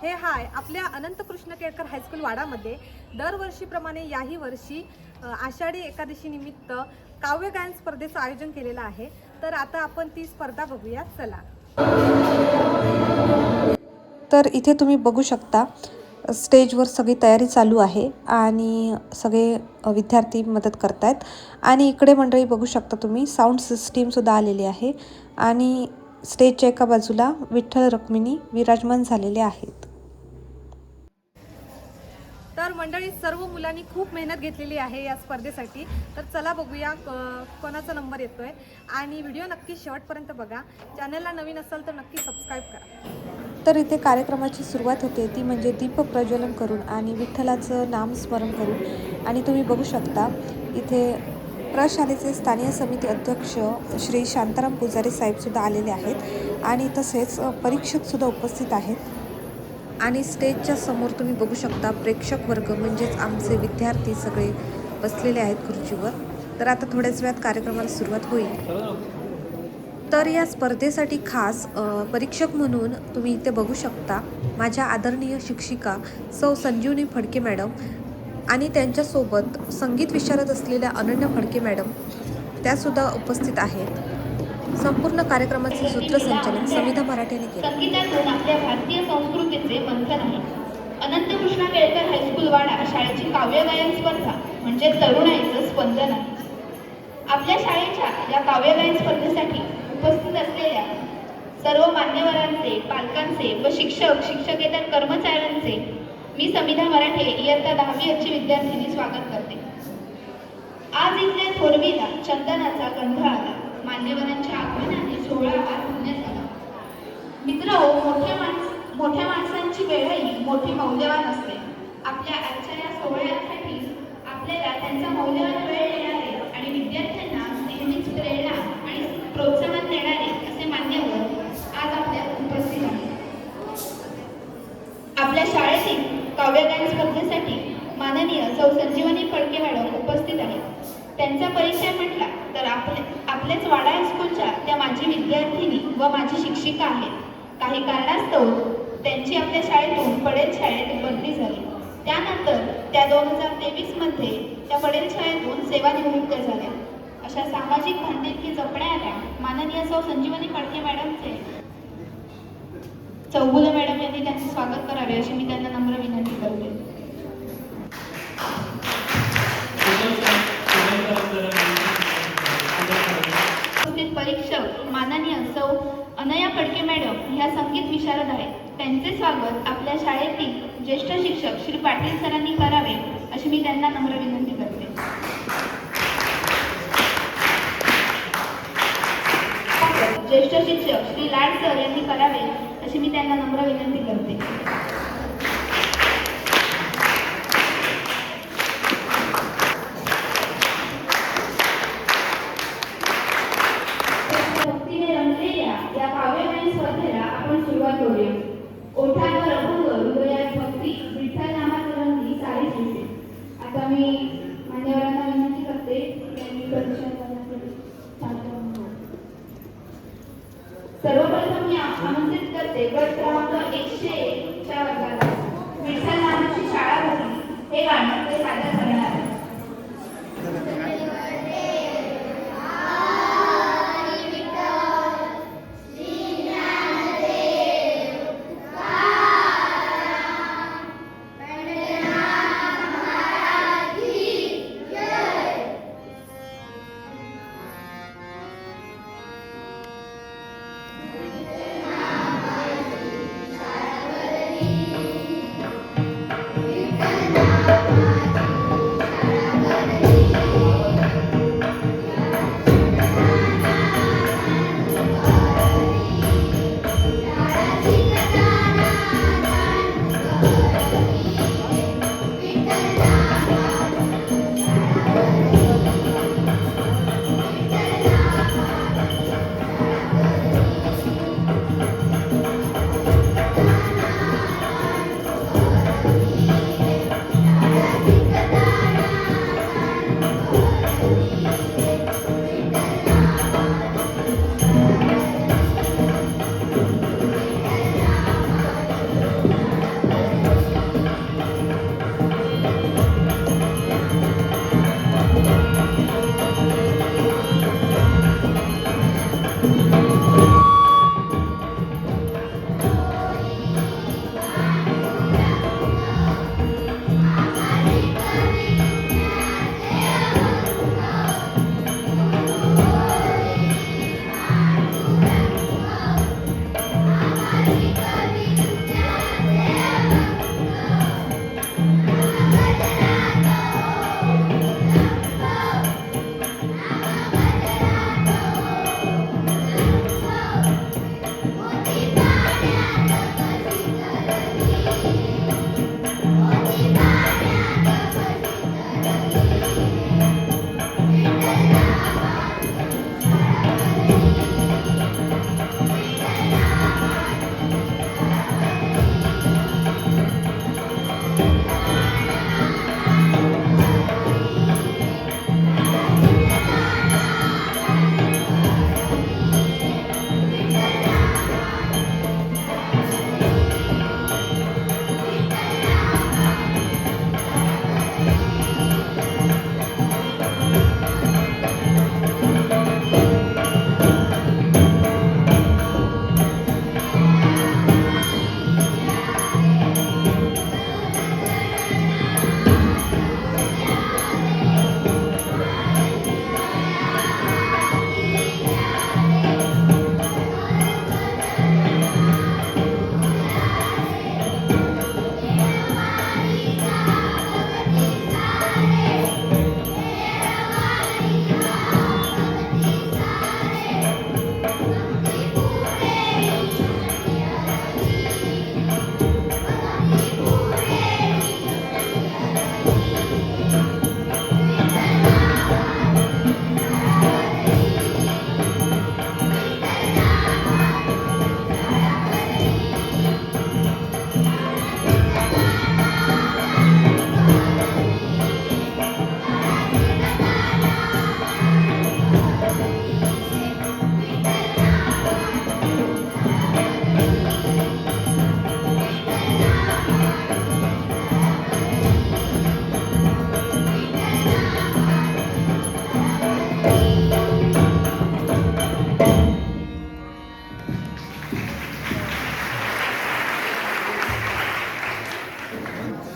हे हाय आपल्या अनंत कृष्ण केळकर हायस्कूल वाडामध्ये दरवर्षीप्रमाणे याही वर्षी आषाढी एकादशी निमित्त काव्य गायन स्पर्धेचं आयोजन केलेलं आहे। तर आता आपण ती स्पर्धा बघूया, चला। तर इथे तुम्ही बघू शकता स्टेजवर सगळी तयारी चालू आहे आणि सगळे विद्यार्थी मदत करतायत आणि इकडे मंडळी बघू शकता तुम्ही साऊंड सिस्टीम सुद्धा आलेली आहे आणि स्टेजच्या एका बाजूला विठ्ठल रुक्मिणी विराजमान झालेले आहेत। तर मंडळी सर्व मुलांनी खूप मेहनत घेतलेली आहे या स्पर्धेसाठी। तर चला बघूया कोणाचा नंबर येतोय आणि व्हिडिओ नक्की शेवटपर्यंत बघा। चॅनलला नवीन असाल तर नक्की सबस्क्राईब करा। तर इथे कार्यक्रमाची सुरुवात होते ती म्हणजे दीप प्रज्वलन करून आणि विठ्ठलाचं नामस्मरण करून। आणि तुम्ही बघू शकता इथे प्रशालेचे स्थानीय समिती अध्यक्ष श्री शांताराम पुजारी साहेब सुद्धा आलेले आहेत आणि तसेच परीक्षक सुद्धा उपस्थित आहेत आणि स्टेजच्या समोर तुम्ही बघू शकता प्रेक्षक वर्ग म्हणजेच आमचे विद्यार्थी सगळे बसलेले आहेत खुर्चीवर। तर आता थोड्याच वेळात कार्यक्रमाला सुरुवात होईल। तर या स्पर्धेसाठी खास परीक्षक म्हणून तुम्ही इथे बघू शकता माझ्या आदरणीय शिक्षिका सौ संजीवनी फडके मॅडम आणि त्यांच्यासोबत संगीत विशारद असलेल्या अनन्या फडके मॅडम त्यासुद्धा उपस्थित आहेत। संपूर्ण कार्यक्रमाचे सूत्रसंचालन समिधा मराठेने केले। संगीतातून आपल्या भारतीय संस्कृतीचे मंथन आहे। अनंत कृष्ण केळकर हायस्कूल वाडा शाळेची काव्य गायन स्पर्धा म्हणजे तरुणाईचं स्पंदन आहे। आपल्या शाळेच्या या काव्य गायन स्पर्धेसाठी उपस्थित असलेल्या सर्व मान्यवरांचे, पालकांचे व शिक्षकेतर कर्मचाऱ्यांचे मी समिधा मराठे इयत्ता 10वी ची विद्यार्थिनी स्वागत करते। आज इथल्या थोरवीला चंदनाचा गंध आला, मान्यवरांच्या आगमनाने सोहळा पार होण्यात आला। मोठ्या माणसांची वेळही मोठी मौल्यवान असते। आपल्या आजच्या या सोहळ्यासाठी आपल्याला त्यांचा मौल्यवान वेळ देणारे आणि विद्यार्थ्यांना नेहमीच प्रेरणा आणि प्रोत्साहन देणारे असे मान्यवर आज आपल्या उपस्थित आहेत। आपल्या शाळेतील काव्यगायन स्पर्धेसाठी माननीय सौ संजीवनी फडके मॅडम उपस्थित आहेत। त्यांचा परिचय म्हटला तर आपलेच वाडा हायस्कूलच्या त्या माझी विद्यार्थिनी व माझी शिक्षिका आहेत। काही कारणास्तव त्यांची आपल्या शाळेतून पडेल शाळेत बदली झाली। त्यानंतर त्या 2023 मध्ये त्या पडेल शाळेतून सेवानिवृत्त झाल्या। अशा सामाजिक बांधिलकी जपणाऱ्या माननीय सौ संजीवनी फडके मॅडमचे चौगुले मॅडम यांनी त्यांचे स्वागत करावे अशी मी त्यांना नम्र विनंती करते। परीक्षक माननीय सौ अनया फडके मॅडम ह्या संगीत विशारद आहेत। त्यांचे स्वागत आपल्या शाळेतील ज्येष्ठ शिक्षक श्री पाटील सरांनी करावे अशी मी त्यांना नम्र विनंती करते। ज्येष्ठ शिक्षक श्री लाड सर यांनी करावे अशी मी त्यांना नम्र विनंती करते। या काव्यगायन स्पर्धेला आपण सुरुवात करूया। ओठांवर अभंग, हृदयात भक्ती, विठ्ठल नामाचा रंगी सारी सृष्टी। आता मी मान्यवरांना विनंती करते त्यांनी परिचय करण्यासाठी। सर्वप्रथम मी आमंत्रित करते गट क्रमांक 101 च्या वर्गाला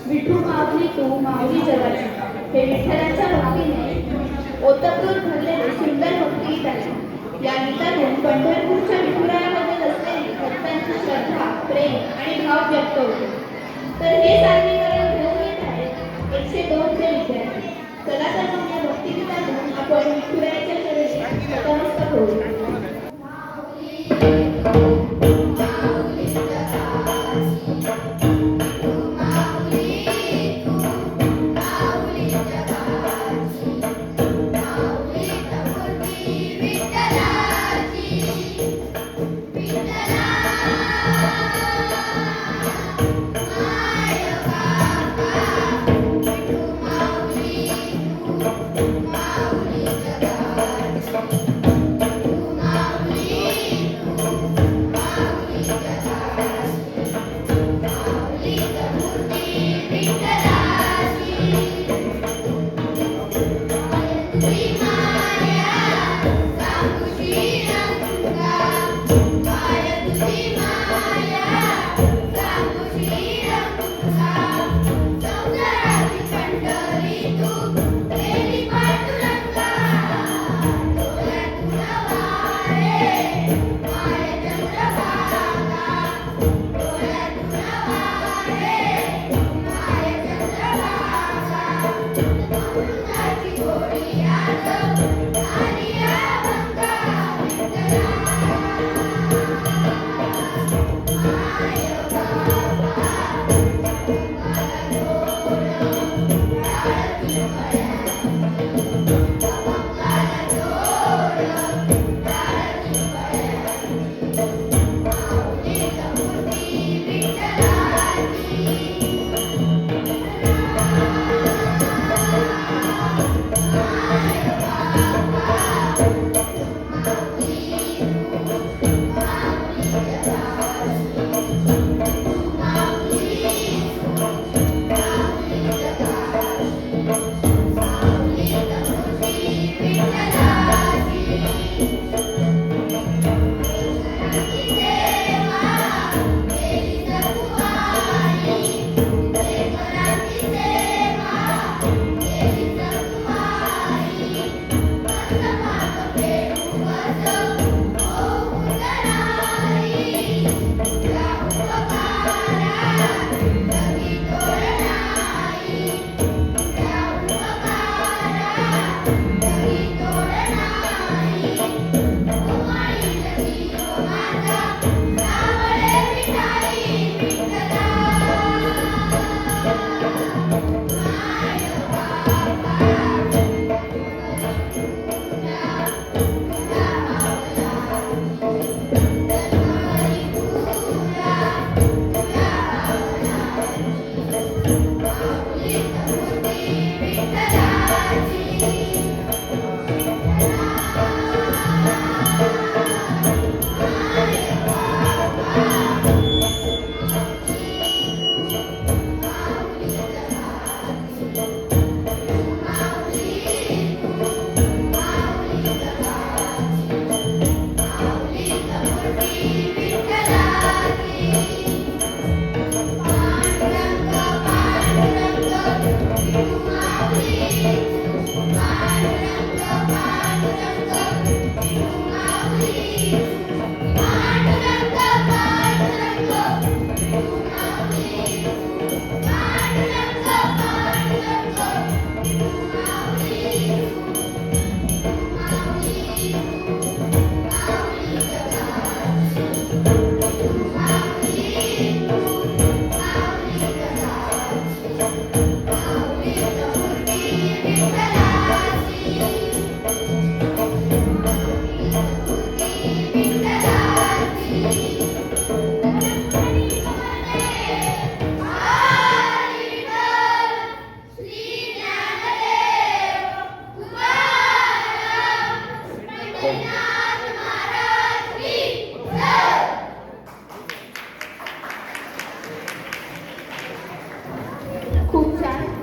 विठू माऊली तू माऊली जगाची, हे विठ्ठलाच्या भक्तीने ओतप्रोत भरलेले सुंदर भक्तिगीत आहे. या गीतातून पंढरपूरच्या विठुरायाबद्दल असलेली भक्तांची श्रद्धा, प्रेम आणि भाव व्यक्त होतो. तर हे सादरीकरण घेऊन येत आहेत 102 चे विद्यार्थी. चला तर मग या भक्तिगीतातून आपण विठुरायाच्या चरणी नतमस्तक होऊ.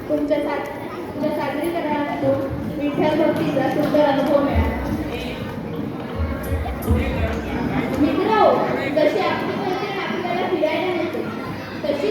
तुमच्या सादरीकरणातून विठ्ठल भक्तीचा सुंदर अनुभव मिळाला. मित्र, जशी आपली मैत्रीण आपल्याला फिरायला नेते तशी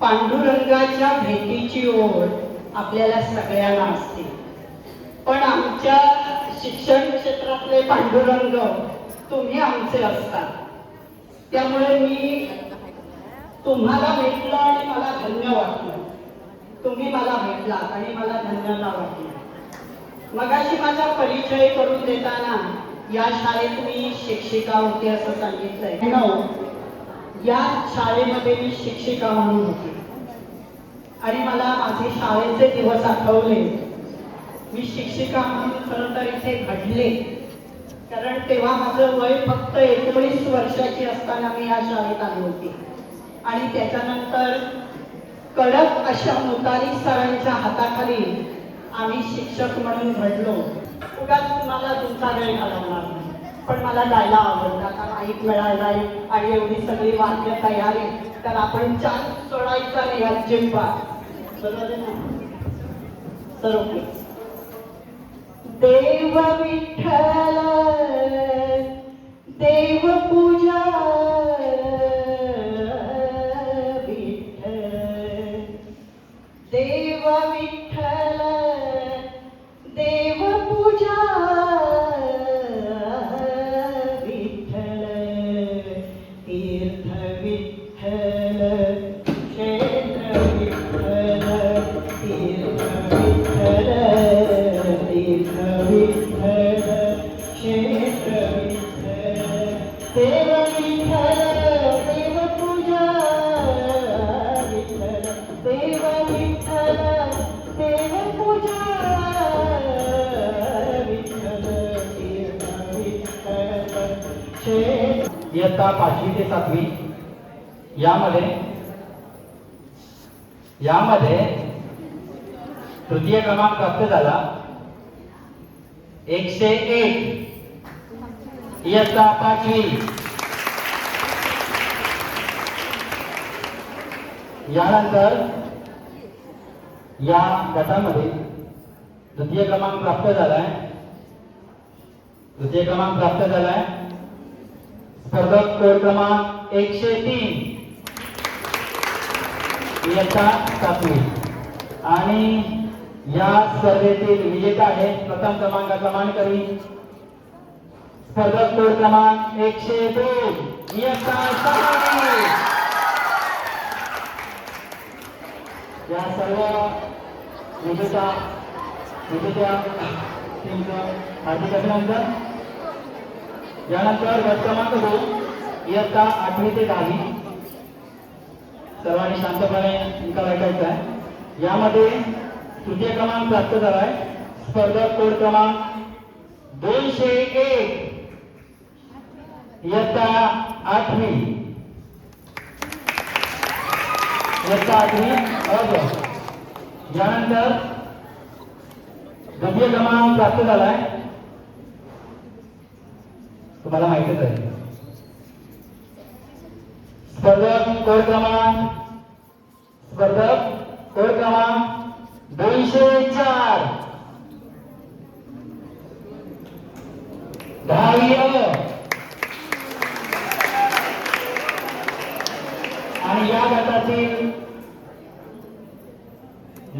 पांडुरंगाच्या भेटीची ओढ आपल्याला सगळ्यांना असते, पण आमच्या शिक्षण क्षेत्रातले पांडुरंग तुम्ही आमचे असतात. त्यामुळे मी तुम्हाला भेटलं आणि मला धन्य वाटलं. तुम्ही मला भेटलात आणि मला धन्यता वाटली. मगाशी माझा परिचय करून देताना या शाळेत मी शिक्षिका होते असं सांगितलंय. या शाळेमध्ये मी शिक्षिका म्हणून होते आणि मला माझे शाळेचे दिवस आठवले. मी शिक्षिका म्हणून खरं तर इथे घडले, कारण तेव्हा माझं वय फक्त 19 वर्षाची असताना मी या शाळेत आली होती. आणि त्याच्यानंतर कडक अशा मुतारी सरांच्या हाताखाली आम्ही शिक्षक म्हणून घडलो. उगाच तुम्हाला तुमचा वेळ घालवणार नाही, पण मला जायला आवडतं. आता माहीत मिळायला आणि एवढी सगळी वाद्य तयार आहे, तर आपण चान्स सोडायचा नाही अजिबात. बरोबर आहे ना? तर ओके. देव विठ्ठल देव पूजा विठ्ठल, देव विठ्ठल देव पूजा इयत्ता 5वी ते 7वी यामध्ये तृतीय क्रमांक प्राप्त झाला 101 इयत्ता 5वी. यानंतर या गटामध्ये तृतीय क्रमांक प्राप्त झालाय स्पर्धक कोड क्रमांक 103 इयत्ता 7वी. आणि या स्पर्धेतील विजेता आहे प्रथम क्रमांकाचा मानकरी स्पर्धक कोड क्रमांक 102 इयत्ता 6वी. या सर्व विजेत्या टीमचं हार्दिक अभिनंदन. यानंतर गट क्रमांक 2 इयत्ता 8वी ते 10वी. सर्वांनी शांतपणे निकाल ऐकायचा आहे. यामध्ये तृतीय क्रमांक प्राप्त झालाय स्पर्धक कोड क्रमांक 201 इयत्ता 8वी. यानंतर द्वितीय क्रमांक प्राप्त झालाय तुम्हाला माहितीच आहे स्पर्धक कोड क्रमांक 204 10वी. आणि या गटातील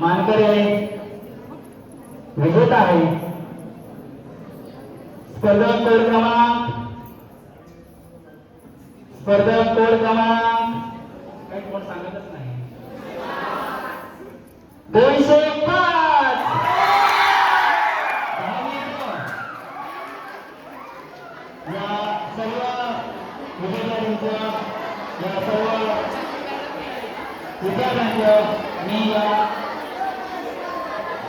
मानकरी आहे विजेता आहे स्पर्धक कोड क्रमांक काही कोण सांगतच नाही 205. या सर्व विजेत्यांचं या सर्व विद्यार्थ्यांचं मी या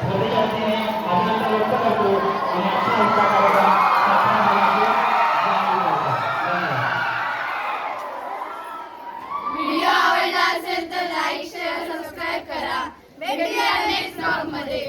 स्पर्धेच्या वतीने अभिनंदन व्यक्त करतो आणि आजच्या हिस्सा कार्यक्रम व्हिडिओ आवडला असेल तर लाईक शेअर सबस्क्राईब करा. भेटूया नेक्स्ट ब्लॉग मध्ये.